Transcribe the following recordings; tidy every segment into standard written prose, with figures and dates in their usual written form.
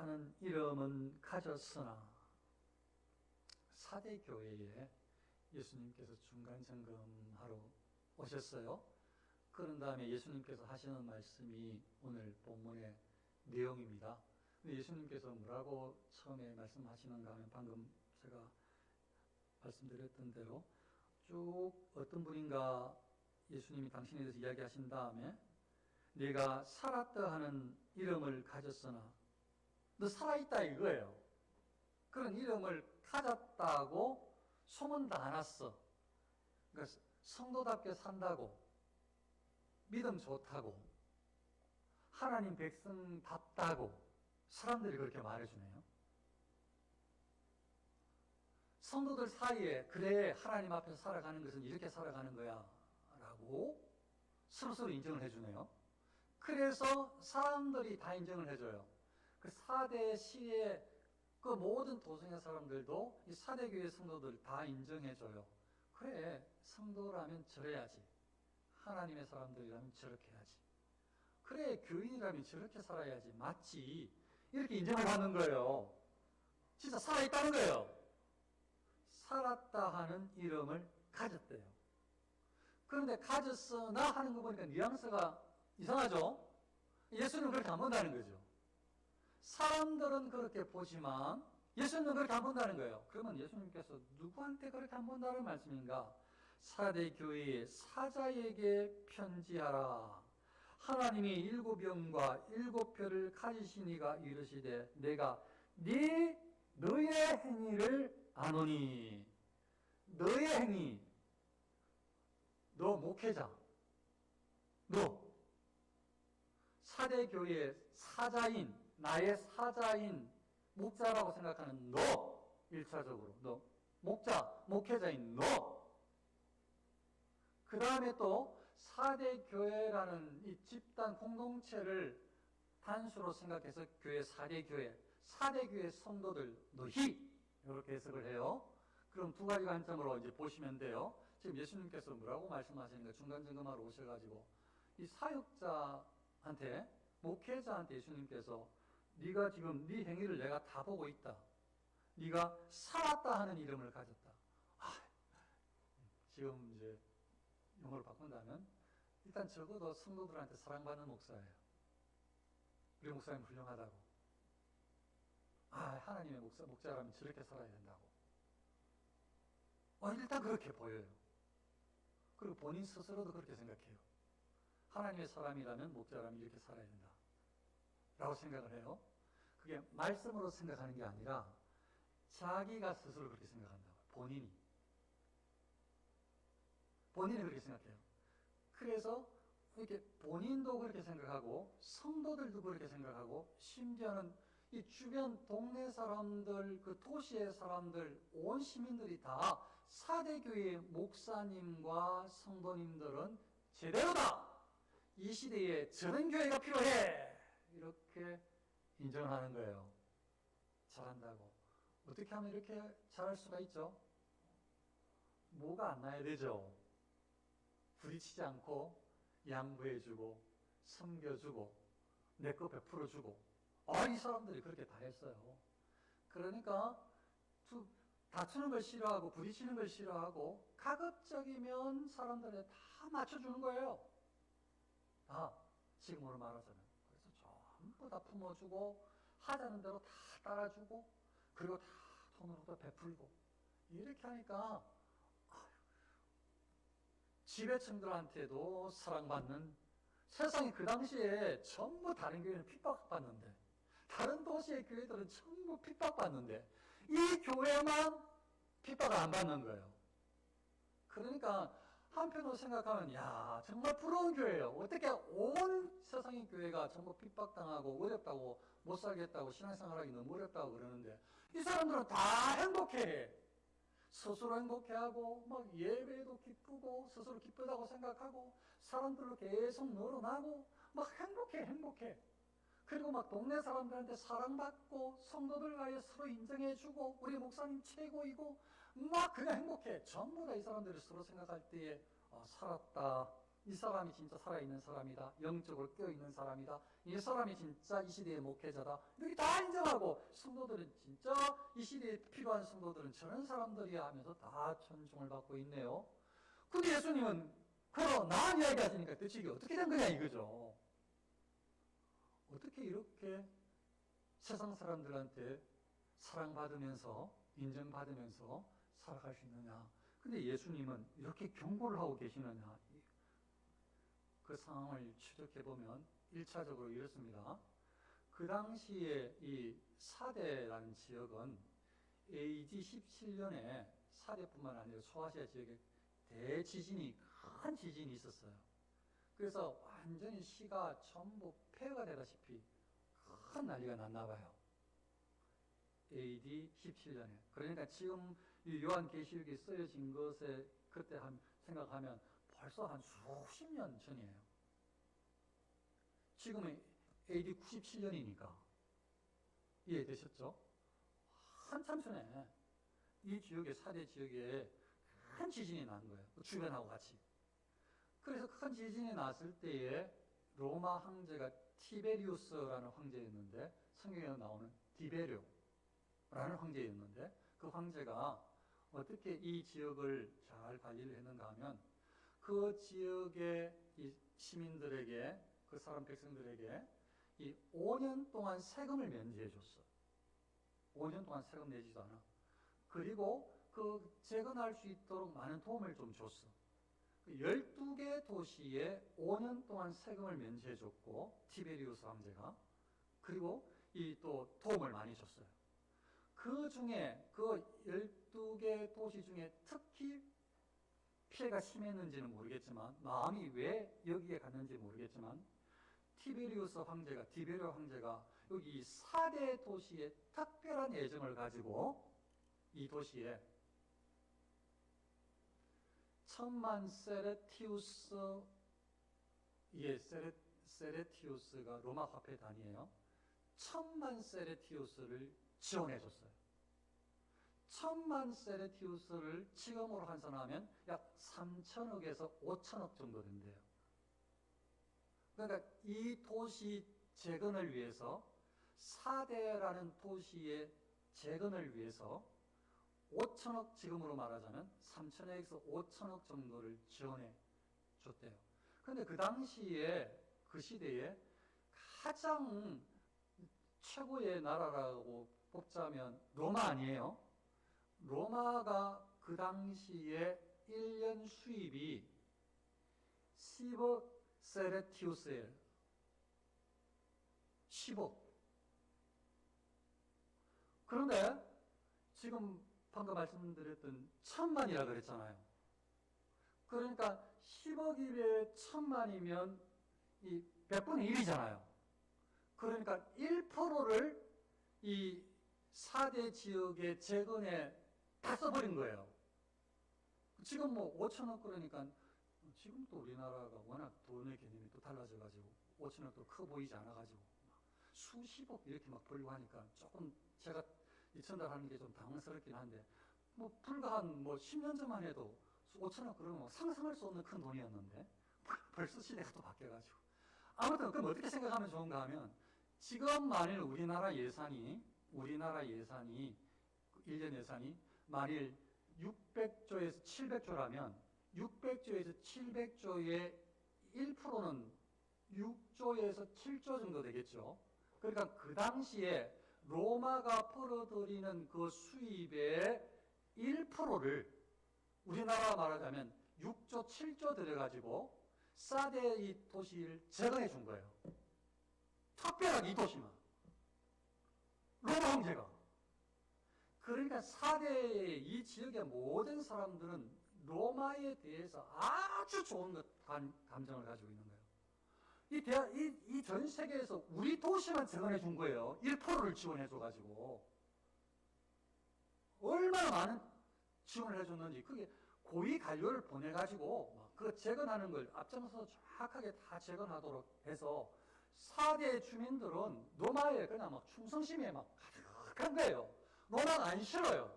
하는 이름은 가졌으나 사대 교회에 예수님께서 중간 점검하러 오셨어요. 그런 다음에 예수님께서 하시는 말씀이 오늘 본문의 내용입니다. 근데 예수님께서 뭐라고 처음에 말씀하시는가 하면 방금 제가 말씀드렸던 대로 쭉 어떤 분인가 예수님이 당신에 대해서 이야기하신 다음에 네가 살았다 하는 이름을 가졌으나 너 살아있다 이거예요. 그런 이름을 가졌다고 소문 다 났어. 그러니까 성도답게 산다고, 믿음 좋다고, 하나님 백성답다고 사람들이 그렇게 말해주네요. 성도들 사이에 그래 하나님 앞에서 살아가는 것은 이렇게 살아가는 거야 라고 서로서로 인정을 해주네요. 그래서 사람들이 다 인정을 해줘요. 그 4대 시의 그 모든 도성의 사람들도 이 4대 교회 성도들 다 인정해줘요. 그래 성도라면 저래야지, 하나님의 사람들이라면 저렇게 해야지, 그래 교인이라면 저렇게 살아야지, 맞지, 이렇게 인정을 받는 거예요. 진짜 살아있다는 거예요. 살았다 하는 이름을 가졌대요. 그런데 가졌으나 하는 거 보니까 뉘앙스가 이상하죠? 예수는 그렇게 안 본다는 거죠. 사람들은 그렇게 보지만 예수님은 그렇게 안 본다는 거예요. 그러면 예수님께서 누구한테 그렇게 안 본다는 말씀인가? 사대 교회의 사자에게 편지하라. 하나님이 7영과 7표를 가지시니가 이르시되 내가 너의 행위를 아노니. 너의 행위, 너 목회자, 너 사대 교회의 사자인, 나의 사자인 목자라고 생각하는 너, 1차적으로 너 목회자인 너, 그 다음에 또 4대 교회라는 이 집단 공동체를 단수로 생각해서 교회 4대 교회 성도들 너희, 이렇게 해석을 해요. 그럼 두 가지 관점으로 이제 보시면 돼요. 지금 예수님께서 뭐라고 말씀하시는가? 중간 점검하러 오셔가지고 이 사역자한테, 목회자한테 예수님께서 네가 지금 네 행위를 내가 다 보고 있다. 네가 살았다 하는 이름을 가졌다. 지금 이제 용어를 바꾼다면 일단 적어도 성도들한테 사랑받는 목사예요. 우리 목사님 훌륭하다고. 하나님의 목자라면 저렇게 살아야 된다고. 일단 그렇게 보여요. 그리고 본인 스스로도 그렇게 생각해요. 하나님의 사람이라면, 목자라면 이렇게 살아야 된다 라고 생각을 해요. 그게 말씀으로 생각하는 게 아니라 자기가 스스로 그렇게 생각한다고. 본인이 그렇게 생각해요. 그래서 이렇게 본인도 그렇게 생각하고 성도들도 그렇게 생각하고 심지어는 이 주변 동네 사람들, 그 도시의 사람들, 온 시민들이 다 4대 교회의 목사님과 성도님들은 제대로다! 이 시대에 저런 교회가 필요해! 이렇게 인정하는 거예요. 잘한다고. 어떻게 하면 이렇게 잘할 수가 있죠? 뭐가 안 나야 되죠? 부딪히지 않고 양보해주고 섬겨주고 내 거 베풀어주고. 이 사람들이 그렇게 다 했어요. 그러니까 다투는 걸 싫어하고 부딪히는 걸 싫어하고 가급적이면 사람들에 다 맞춰주는 거예요. 지금으로 말하자면. 그래서 전부 다 품어주고 하자는 대로 다 따라주고 그리고 다 돈으로도 베풀고 이렇게 하니까 지배층들한테도 사랑받는, 세상에 그 당시에 전부 다른 교회는 핍박받는데, 다른 도시의 교회들은 전부 핍박받는데 이 교회만 핍박을 안 받는 거예요. 그러니까 한편으로 생각하면 정말 부러운 교회예요. 어떻게 온 세상의 교회가 전부 핍박당하고 어렵다고, 못 살겠다고, 신앙생활하기 너무 어렵다고 그러는데 이 사람들은 다 행복해. 스스로 행복해하고 막 예배도 기쁘고 스스로 기쁘다고 생각하고 사람들로 계속 늘어나고 막 행복해. 그리고 막 동네 사람들한테 사랑받고 성도들과의 서로 인정해주고 우리 목사님 최고이고 막 그냥 행복해. 전부 다 이 사람들이 서로 생각할 때에 살았다 이 사람이 진짜 살아있는 사람이다. 영적으로 깨어있는 사람이다. 이 사람이 진짜 이 시대의 목회자다. 이렇게 다 인정하고 성도들은 진짜 이 시대에 필요한 성도들은 저런 사람들이야 하면서 다 존중을 받고 있네요. 근데 예수님은 그러 나만 이야기하시니까 대체 이게 어떻게 된 거냐 이거죠. 어떻게 이렇게 세상 사람들한테 사랑받으면서 인정받으면서 살아갈 수 있느냐. 근데 예수님은 이렇게 경고를 하고 계시느냐. 그 상황을 추적해보면 1차적으로 이렇습니다. 그 당시에 이 사대라는 지역은 AD 17년에 사대뿐만 아니라 소아시아 지역에 대지진이, 큰 지진이 있었어요. 그래서 완전히 시가 전부 폐허가 되다시피 큰 난리가 났나 봐요. AD 17년에. 그러니까 지금 이 요한계시록이 쓰여진 것에 그때 생각하면 벌써 한 수십 년 전이에요. 지금은 AD 97년이니까. 이해되셨죠? 한참 전에 이 지역에, 사대 지역에 큰 지진이 난 거예요. 주변하고 같이. 그래서 큰 지진이 났을 때에 로마 황제가 티베리우스라는 황제였는데, 성경에 나오는 디베료라는 황제였는데, 그 황제가 어떻게 이 지역을 잘 관리를 했는가 하면, 그 지역의 이 시민들에게, 그 사람 백성들에게 이 5년 동안 세금을 면제해 줬어. 5년 동안 세금 내지도 않아. 그리고 그 재건할 수 있도록 많은 도움을 좀 줬어. 12개 도시에 5년 동안 세금을 면제해 줬고, 티베리우스 황제가. 그리고 이 또 도움을 많이 줬어요. 그 중에, 그 12개 도시 중에 특히 피해가 심했는지는 모르겠지만, 마음이 왜 여기에 갔는지 모르겠지만, 티베리우스 황제가, 디베료 황제가 여기 4대 도시에 특별한 애정을 가지고 이 도시에 1000만 세레티우스, 이게 세레티우스가 로마 화폐 단위예요. 1000만 세레티우스를 지원해 줬어요. 1000만 세레티우스를 지금으로 환산하면 약 3천억에서 5천억 정도 된대요. 그러니까 이 도시 재건을 위해서, 사대라는 도시의 재건을 위해서 5천억, 지금으로 말하자면 3천억에서 5천억 정도를 지원해 줬대요. 그런데 그 당시에, 그 시대에 가장 최고의 나라라고 뽑자면 로마 아니에요? 로마가 그 당시에 1년 수입이 10억 세레티우스예요. 10억. 그런데 지금 방금 말씀드렸던 1000만이라 그랬잖아요. 그러니까 10억이에 1000만이면 이 100분의 1이잖아요. 그러니까 1%를 이 4대 지역의 재건에 다 써버린 거예요. 지금 뭐 5천억 그러니까, 지금 또 우리나라가 워낙 돈의 개념이 또 달라져가지고 5천억도 커 보이지 않아가지고 수십억 이렇게 막 벌고 하니까 조금 제가 전달하는 게 좀 당황스럽긴 한데, 뭐 불과 한 10년 전만 해도 5천억 그러면 상상할 수 없는 큰 돈이었는데 벌써 시대가 또 바뀌어가지고. 아무튼 그럼 어떻게 생각하면 좋은가 하면, 지금 만일 우리나라 예산이 1년 예산이 만일 600조에서 700조라면 600조에서 700조의 1%는 6조에서 7조 정도 되겠죠. 그러니까 그 당시에 로마가 벌어들이는 그 수입의 1%를 우리나라 말하자면 6조, 7조 들여가지고 4대 이 도시를 재건해 준 거예요. 특별하게 이 도시만. 로마 황제가. 그러니까 4대 이 지역의 모든 사람들은 로마에 대해서 아주 좋은 감정을 가지고 있는 거예요. 이 전 세계에서 우리 도시만 재건해 준 거예요. 1%를 지원해 줘가지고. 얼마나 많은 지원을 해줬는지, 그게 고위 관료를 보내가지고 그 재건하는 걸 앞장서서 정확하게 다 재건하도록 해서 4대 주민들은 로마에 그냥 막 충성심에 막 가득한 거예요. 로마가 안 싫어요.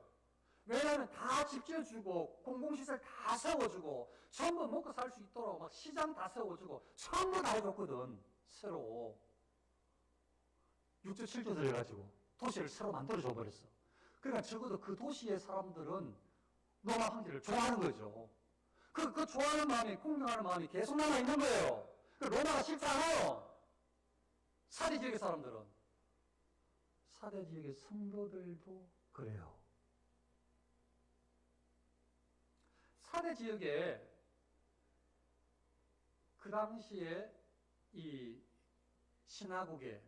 왜냐하면 다 집 지어주고 공공시설 다 세워주고 전부 먹고 살 수 있도록 막 시장 다 세워주고 전부 다 해줬거든. 새로 6조 7조 들여가지고 도시를 새로 만들어줘 버렸어. 그러니까 적어도 그 도시의 사람들은 로마 황제를 좋아하는 거죠. 그 좋아하는 마음이, 공경하는 마음이 계속 남아있는 거예요. 로마가 싫지 않아요. 사대 지역의 사람들은. 사대 지역의 성도들도 그래요. 사대 지역에 그 당시에 이 신화국에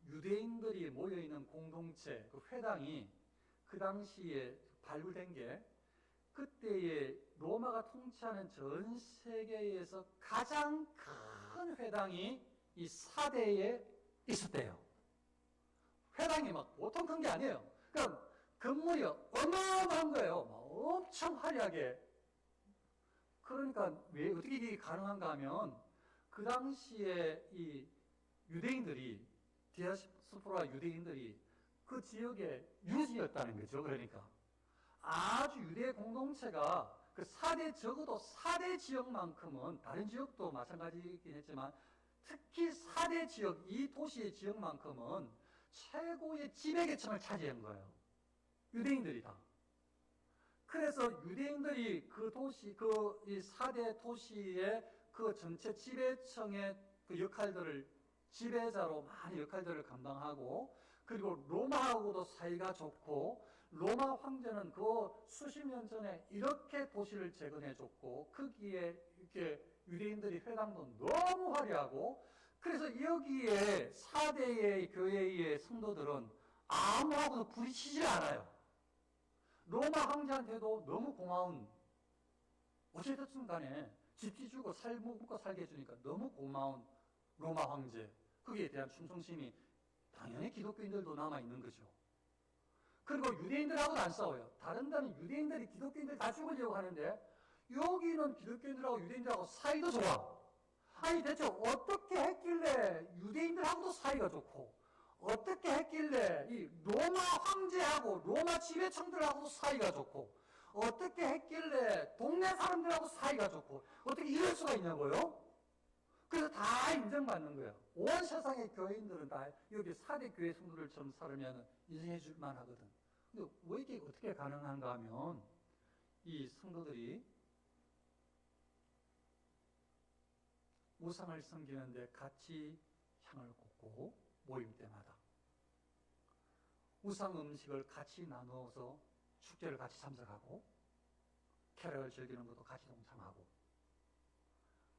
유대인들이 모여있는 공동체, 그 회당이 그 당시에 발굴된 게 그때의 로마가 통치하는 전 세계에서 가장 큰 회당이 이 사대에 있었대요. 회당이 막 보통 큰 게 아니에요. 그러니까 건물이 어마어마한 거예요. 막 엄청 화려하게. 그러니까 왜 어떻게 이게 가능한가 하면 그 당시에 이 유대인들이, 디아스포라 유대인들이 그 지역의 유지였다는 거죠. 그러니까 아주 유대 공동체가 그 사대, 적어도 사대 지역만큼은, 다른 지역도 마찬가지이긴 했지만 특히 사대 지역, 이 도시의 지역만큼은 최고의 지배계층을 차지한 거예요. 유대인들이 다. 그래서 유대인들이 그 도시, 이 사대 도시의 그 전체 지배층의 그 역할들을, 지배자로 많은 역할들을 감당하고, 그리고 로마하고도 사이가 좋고, 로마 황제는 그 수십 년 전에 이렇게 도시를 재건해줬고, 거기에 이렇게 유대인들이 회당도 너무 화려하고, 그래서 여기에 사대의 교회의 성도들은 아무하고도 부딪히지 않아요. 로마 황제한테도 너무 고마운, 어쨌든 간에 집 지주고 먹고 살게 해주니까 너무 고마운 로마 황제, 거기에 대한 충성심이 당연히 기독교인들도 남아있는 거죠. 그리고 유대인들하고도 안 싸워요. 다른 데는 유대인들이 기독교인들 다 죽으려고 하는데 여기는 기독교인들하고 유대인들하고 사이도 좋아. 아니 대체 어떻게 했길래 유대인들하고도 사이가 좋고, 어떻게 했길래 이 로마 황제하고 로마 지배층들하고도 사이가 좋고, 어떻게 했길래 동네 사람들하고 사이가 좋고, 어떻게 이럴 수가 있냐고요? 그래서 다 인정받는 거예요. 온 세상의 교회인들은 다 여기 사대 교회 성도들처럼 살으면 인정해 줄 만하거든. 근데 왜 이게 어떻게 가능한가 하면 이 성도들이 우상을 섬기는데 같이 향을 꽂고, 모임 때마다 우상 음식을 같이 나누어서 축제를 같이 참석하고, 캐롤을 즐기는 것도 같이 동참하고,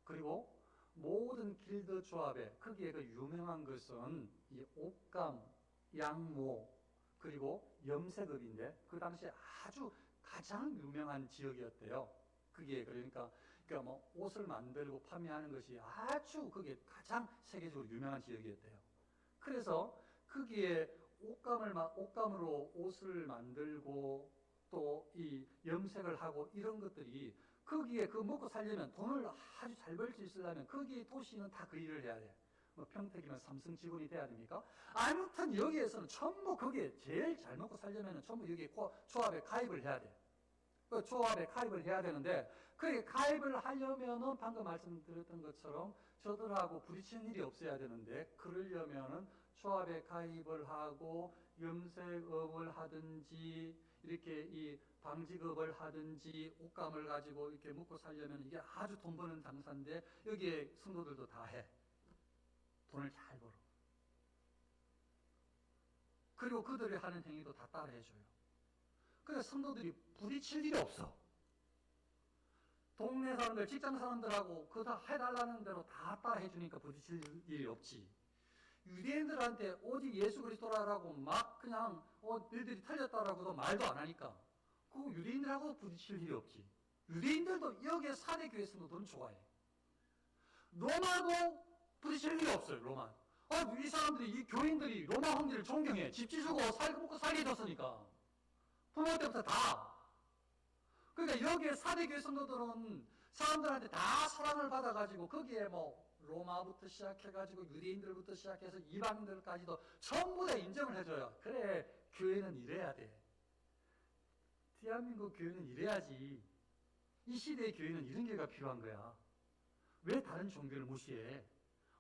그리고 모든 길드 조합에, 거기에 그 유명한 것은 이 옷감, 양모, 그리고 염색업인데 그 당시에 아주 가장 유명한 지역이었대요. 그게 그러니까 뭐 옷을 만들고 판매하는 것이 아주 그게 가장 세계적으로 유명한 지역이었대요. 그래서 거기에 옷감으로 옷을 만들고 또 이 염색을 하고 이런 것들이, 거기에 그 먹고 살려면, 돈을 아주 잘 벌 수 있으려면 거기 도시는 다 그 일을 해야 돼. 뭐 평택이면 삼성 직원이 돼야 됩니까? 아무튼 여기에서는 전부 거기에 제일 잘 먹고 살려면 전부 여기 조합에 가입을 해야 돼. 그 조합에 가입을 해야 되는데, 그게 가입을 하려면은 방금 말씀드렸던 것처럼 저들하고 부딪히는 일이 없어야 되는데, 그러려면은 조합에 가입을 하고 염색업을 하든지 이렇게 이 방직업을 하든지 옷감을 가지고 이렇게 먹고 살려면 이게 아주 돈 버는 장사인데, 여기에 성도들도 다 해. 돈을 잘 벌어. 그리고 그들이 하는 행위도 다 따라 해줘요. 그래서 성도들이 부딪힐 일이 없어. 동네 사람들, 직장 사람들하고 그거 다 해달라는 대로 다 따라 해주니까 부딪힐 일이 없지. 유대인들한테 오직 예수 그리스도라고 막 그냥 너희들이 틀렸다라고도 말도 안 하니까 그 유대인들하고 부딪힐 일이 없지. 유대인들도 여기에 사대 교회 성도들은 좋아해. 로마도 부딪힐 일이 없어요. 로마. 이 사람들이, 이 교인들이 로마 황제를 존경해. 집 지주고 살고 먹고 살게 해줬으니까. 부모 때부터 다. 그러니까 여기에 사대 교회 성도들은 사람들한테 다 사랑을 받아가지고 거기에 뭐 로마부터 시작해가지고 유대인들부터 시작해서 이방인들까지도 전부 다 인정을 해줘요. 그래, 교회는 이래야 돼. 대한민국 교회는 이래야지. 이 시대의 교회는 이런 교회가 필요한 거야. 왜 다른 종교를 무시해?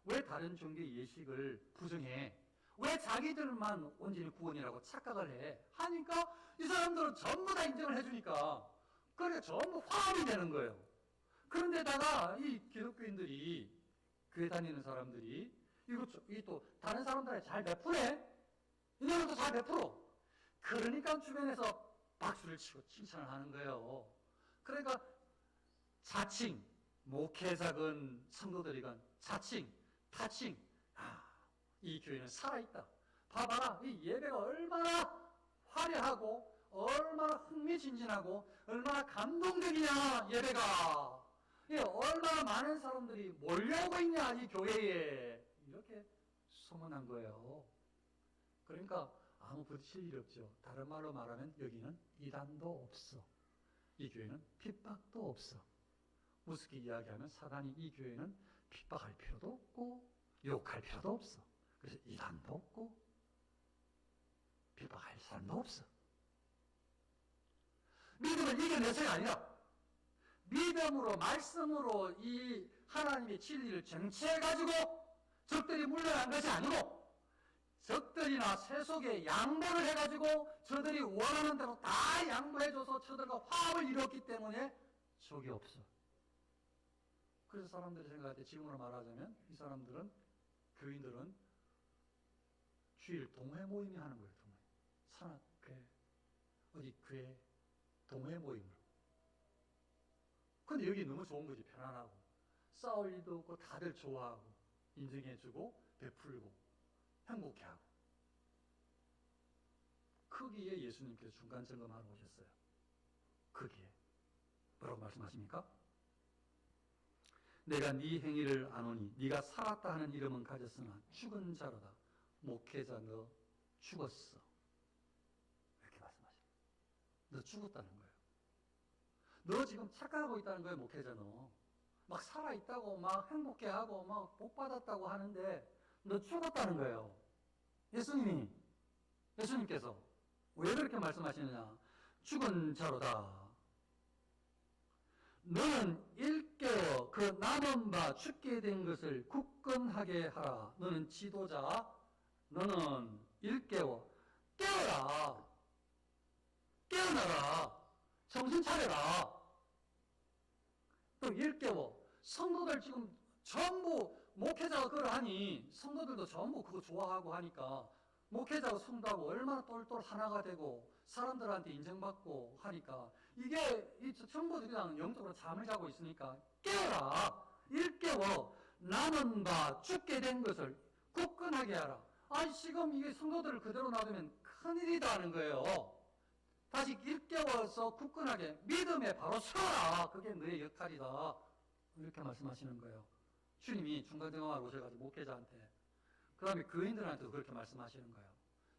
왜 다른 종교의 예식을 부정해? 왜 자기들만 온전히 구원이라고 착각을 해? 하니까 이 사람들은 전부 다 인정을 해주니까 그러니까 전부 화합이 되는 거예요. 그런데다가 이 기독교인들이 교회 다니는 사람들이 이 또 다른 사람들한테 잘 베푸네? 이놈도 잘 베풀어. 그러니까 주변에서 박수를 치고 칭찬을 하는 거예요. 그러니까 자칭, 목회자건 성도들이건 자칭, 타칭, 이 교회는 살아있다. 봐봐라, 이 예배가 얼마나 화려하고 얼마나 흥미진진하고 얼마나 감동적이냐, 예배가. 예, 얼마나 많은 사람들이 몰려오고 있냐, 이 교회에. 이렇게 소문난 거예요. 그러니까 아무 부딪힐 일이 없죠. 다른 말로 말하면 여기는 이단도 없어. 이 교회는 핍박도 없어. 우습게 이야기하면 사단이 이 교회는 핍박할 필요도 없고 욕할 필요도 없어. 그래서 이단도 없고 핍박할 사람도 없어. 믿음을 이겨내서가 아니라 믿음으로 말씀으로 이 하나님의 진리를 쟁취해가지고 적들이 물러난 것이 아니고 적들이나 세속에 양보를 해가지고 저들이 원하는 대로 다 양보해줘서 저들과 화합을 이뤘기 때문에 적이 없어. 그래서 사람들이 생각할 때 지금으로 말하자면 이 사람들은 교인들은 주일 동회 모임이 하는 거예요. 동회. 산악회 어디 교회 동회 모임을. 근데 여기 너무 좋은 거지. 편안하고 싸울 일도 없고 다들 좋아하고 인정해주고 베풀고 행복해하고. 거기에 예수님께서 중간 점검하러 오셨어요. 거기에 뭐라고 말씀하십니까? 내가 네 행위를 아노니 네가 살았다 하는 이름은 가졌으나 죽은 자로다. 목회자 너 죽었어. 이렇게 말씀하십니다. 너 죽었다는 거예요. 너 지금 착각하고 있다는 거예요. 목회자 너. 막 살아있다고 막 행복해하고 막 복받았다고 하는데 너 죽었다는 거예요. 예수님께서 왜 그렇게 말씀하시느냐. 죽은 자로다. 너는 일깨워 그 남은 바 죽게 된 것을 굳건하게 하라. 너는 지도자, 너는 일깨워. 깨어라. 깨어나라. 정신 차려라. 또 일깨워. 성도들 지금 전부 목회자가 그걸 하니 성도들도 전부 그거 좋아하고 하니까 목회자하고 성도하고 얼마나 똘똘 하나가 되고 사람들한테 인정받고 하니까 이게 전부 그냥 영적으로 잠을 자고 있으니까 깨어라. 일깨워. 남은 바 죽게 된 것을 굳건하게 하라. 아니 지금 이게 성도들을 그대로 놔두면 큰일이다 하는 거예요. 다시 일깨워서 굳건하게 믿음에 바로 서라. 그게 너의 역할이다. 이렇게 말씀하시는 거예요. 주님이 중간점검하러 오셔가지고 목회자한테 그 다음에 교인들한테도 그렇게 말씀하시는 거예요.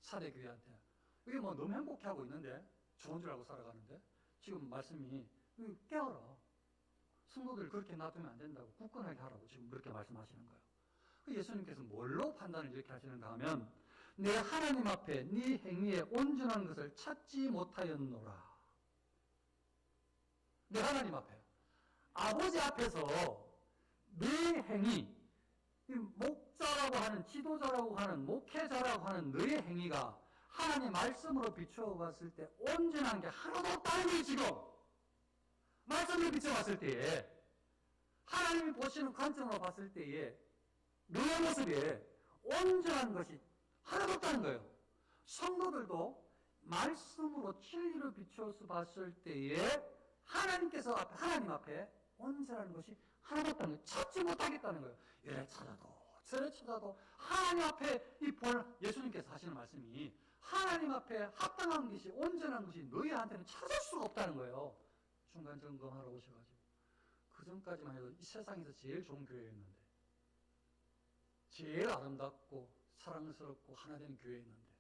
사대교회한테. 이게 뭐 너무 행복해하고 있는데 좋은 줄 알고 살아가는데 지금 말씀이 깨어라. 성도들 그렇게 놔두면 안 된다고 굳건하게 하라고 지금 그렇게 말씀하시는 거예요. 예수님께서 뭘로 판단을 이렇게 하시는가 하면 내 하나님 앞에 네 행위에 온전한 것을 찾지 못하였노라. 내 하나님 앞에 아버지 앞에서 네 행위, 목자라고 하는 지도자라고 하는 목회자라고 하는 너의 행위가 하나님 말씀으로 비추어 봤을 때 온전한 게 하나도 없다는 게 지금 말씀을 비춰봤을 때에 하나님이 보시는 관점으로 봤을 때에 너의 모습에 온전한 것이 하나도 없다는 거예요. 성도들도 말씀으로 진리를 비추어서 봤을 때에 하나님께서 하나님 앞에 온전한 것이 하나도 없다는 거예요. 찾지 못하겠다는 거예요. 이래 찾아도 저래 찾아도 하나님 앞에 이 예수님께서 하시는 말씀이 하나님 앞에 합당한 것이 온전한 것이 너희한테는 찾을 수가 없다는 거예요. 중간 점검하러 오셔가지고 그 전까지만 해도 이 세상에서 제일 좋은 교회였는데 제일 아름답고 사랑스럽고 하나 되는 교회였는데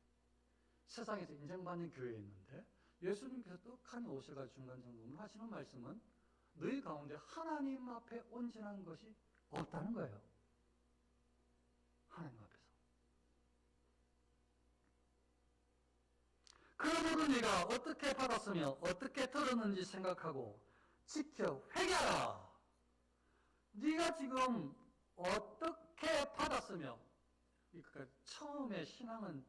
세상에서 인정받는 교회였는데 예수님께서 떡하니 오셔가지고 중간 점검을 하시는 말씀은 너희 가운데 하나님 앞에 온전한 것이 없다는 거예요. 하나님 앞에서. 그러므로 그래서 네가 어떻게 받았으며 어떻게 들었는지 생각하고 지켜 회개하라. 네가 지금 어떻게 받았으며, 그러니까 처음에 신앙은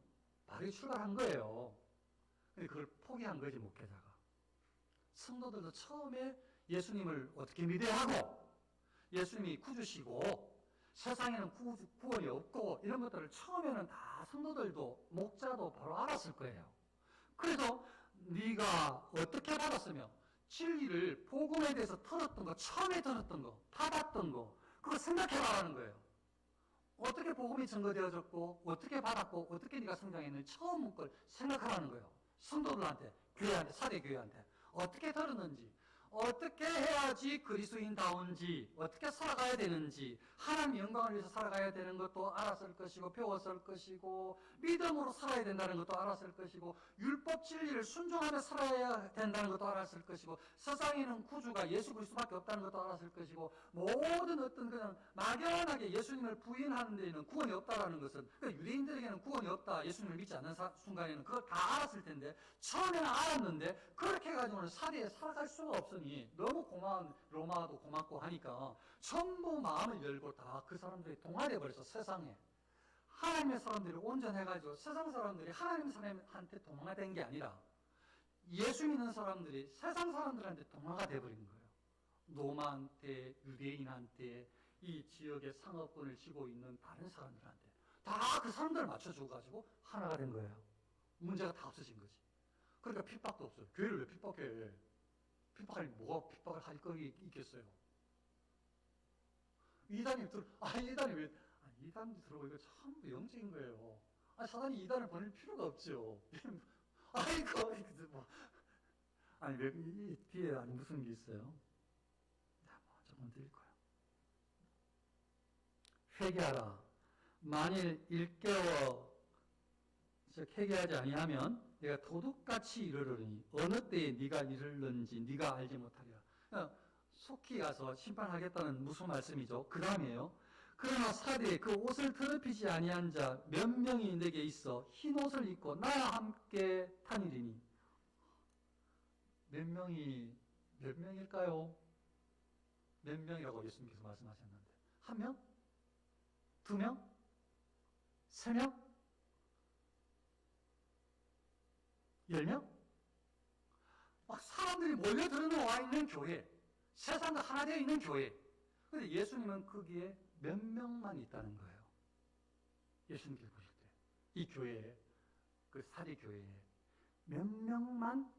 바르게 출발한 거예요. 근데 그걸 포기한 거지, 목회자가. 성도들도 처음에 예수님을 어떻게 믿어야 하고, 예수님이 구주시고, 세상에는 구원이 없고, 이런 것들을 처음에는 다 성도들도, 목자도 바로 알았을 거예요. 그래서 네가 어떻게 받았으며, 진리를, 복음에 대해서 들었던 거, 처음에 들었던 거, 받았던 거, 그거 생각해봐라는 거예요. 어떻게 복음이 증거되어졌고, 어떻게 받았고, 어떻게 네가 성장했는지 처음 걸 생각하라는 거예요. 성도들한테, 교회한테, 사대교회한테. 어떻게 들었는지, 어떻게 해야지 그리스도인다운지, 어떻게 살아가야 되는지, 하나님 영광을 위해서 살아가야 되는 것도 알았을 것이고, 배웠을 것이고, 믿음으로 살아야 된다는 것도 알았을 것이고, 율법 진리를 순종하며 살아야 된다는 것도 알았을 것이고, 세상에는 구주가 예수 그리스도밖에 없다는 것도 알았을 것이고, 모든 어떤 그냥 막연하게 예수님을 부인하는 데에는 구원이 없다라는 것은, 그러니까 유대인들에게는 구원이 없다, 예수님을 믿지 않는 순간에는 그걸 다 알았을 텐데, 처음에는 알았는데 그렇게 해가지고는 사대에 살아갈 수가 없으니, 너무 고마운 로마도 고맙고 하니까 전부 마음을 열고 다 그 사람들이 동화돼 버려서, 세상에 하나님의 사람들이 온전해가지고 세상 사람들이 하나님 사람한테 동화된 게 아니라 예수 믿는 사람들이 세상 사람들한테 동화가 돼버린 거예요. 로마한테, 유대인한테, 이 지역의 상업권을 쥐고 있는 다른 사람들한테 다 그 사람들을 맞춰줘가지고 하나가 된 거예요. 문제가 다 없어진 거지. 그러니까 핍박도 없어요. 교회를 왜 핍박해? 핍박할 뭐가 핍박을 할 거리 있겠어요? 이단이 이단이 왜? 이단이 들어보니까 전부 영적인 거예요. 사단이 이단을 보낼 필요가 없죠. 왜 이 뒤에 무슨 게 있어요? 조금 드릴 거예요. 회개하라. 만일 일깨워 즉 회개하지 아니하면 내가 도둑같이 이르르니 어느 때에 네가 이르는지 네가 알지 못하리라. 속히 가서 심판하겠다는 무슨 말씀이죠? 그 다음이에요. 그러나 사대에 그 옷을 더럽히지 아니한 자 몇 명이 내게 있어 흰 옷을 입고 나와 함께 타니리니. 몇 명일까요? 몇 명이라고 예수님께서 말씀하셨는데, 한 명? 두 명? 세 명? 10명? 막 사람들이 몰려들어 와 있는 교회, 세상과 하나 되어 있는 교회. 근데 예수님은 거기에 몇 명만 있다는 거예요. 예수님께서 보실 때 이 교회에, 그 사대 교회에 몇 명만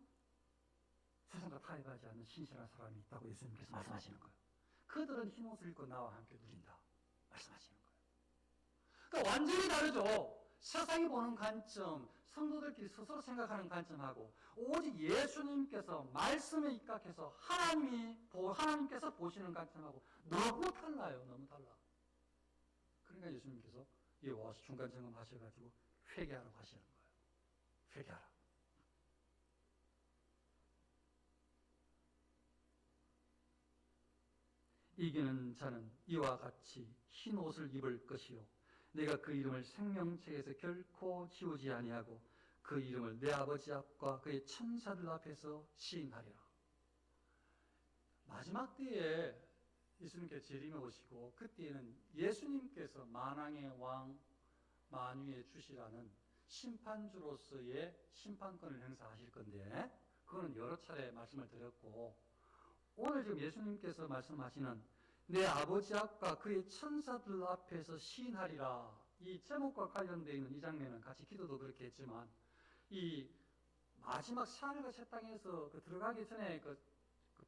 세상과 타협하지 않는 신실한 사람이 있다고 예수님께서 말씀하시는 거예요. 그들은 흰 옷을 입고 나와 함께 누린다 말씀하시는 거예요. 그러니까 완전히 다르죠. 세상이 보는 관점, 성도들끼리 스스로 생각하는 관점하고 오직 예수님께서 말씀에 입각해서 하나님께서 보시는 관점하고 너무 달라요. 너무 달라. 그러니까 예수님께서 여기 와서 중간 점검하셔가지고 회개하라고 하시는 거예요. 회개하라. 이기는 자는 이와 같이 흰 옷을 입을 것이요 내가 그 이름을 생명책에서 결코 지우지 아니하고 그 이름을 내 아버지 앞과 그의 천사들 앞에서 시인하리라. 마지막 때에 예수님께서 재림에 오시고 그때에는 예수님께서 만왕의 왕 만유의 주시라는 심판주로서의 심판권을 행사하실 건데, 그거는 여러 차례 말씀을 드렸고, 오늘 지금 예수님께서 말씀하시는 내 아버지 앞과 그의 천사들 앞에서 시인하리라, 이 제목과 관련되어 있는 이 장면은 같이 기도도 그렇게 했지만, 이 마지막 새하늘과 새 땅에서 들어가기 전에 그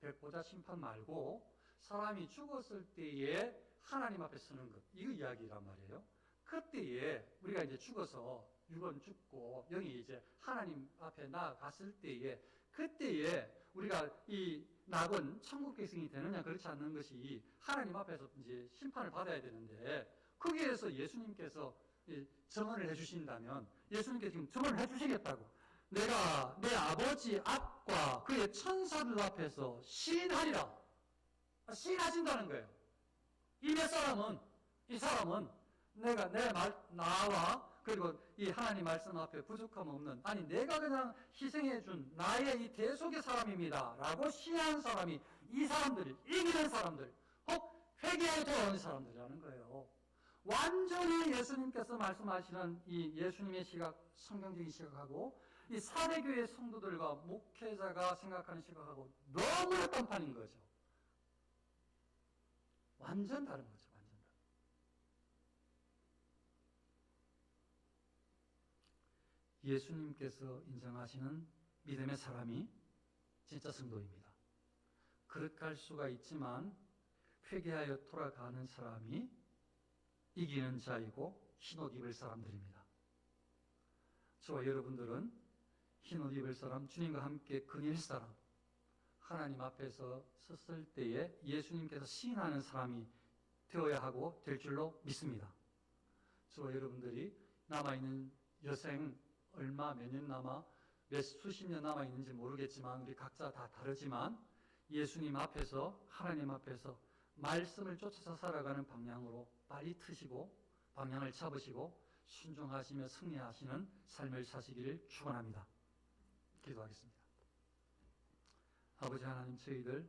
백보자 심판 말고 사람이 죽었을 때에 하나님 앞에 서는 것, 이거 이야기란 말이에요. 그때에 우리가 이제 죽어서 육은 죽고 영이 이제 하나님 앞에 나아갔을 때에, 그때에 우리가 이 낙은 천국 백성이 되느냐 그렇지 않는 것이 하나님 앞에서 이제 심판을 받아야 되는데, 거기에서 예수님께서 증언을 해주신다면, 예수님께서 지금 증언을 해주시겠다고, 내가 내 아버지 앞과 그의 천사들 앞에서 시인하리라. 시인하신다는 거예요. 이 사람은 나와 그리고 이 하나님 말씀 앞에 부족함 없는, 아니 내가 그냥 희생해 준 나의 이 대속의 사람입니다 라고 시인한 사람이 이 사람들, 이기는 사람들, 혹 회개에 돌아오는 사람들이라는 거예요. 완전히 예수님께서 말씀하시는 이 예수님의 시각, 성경적인 시각하고 이 사대교회 성도들과 목회자가 생각하는 시각하고 너무나 딴판인 거죠. 완전 다른 거죠. 완전 다른. 예수님께서 인정하시는 믿음의 사람이 진짜 성도입니다. 그릇갈 수가 있지만 회개하여 돌아가는 사람이 이기는 자이고 흰옷 입을 사람들입니다. 저와 여러분들은 흰옷 입을 사람, 주님과 함께 근일 사람, 하나님 앞에서 섰을 때에 예수님께서 시인하는 사람이 되어야 하고 될 줄로 믿습니다. 저와 여러분들이 남아있는 여생 얼마 몇 년 남아 몇 수십 년 남아있는지 모르겠지만 우리 각자 다 다르지만 예수님 앞에서, 하나님 앞에서 말씀을 쫓아서 살아가는 방향으로 빨리 트시고 방향을 잡으시고 순종하시며 승리하시는 삶을 사시기를 축원합니다. 기도하겠습니다. 아버지 하나님, 저희들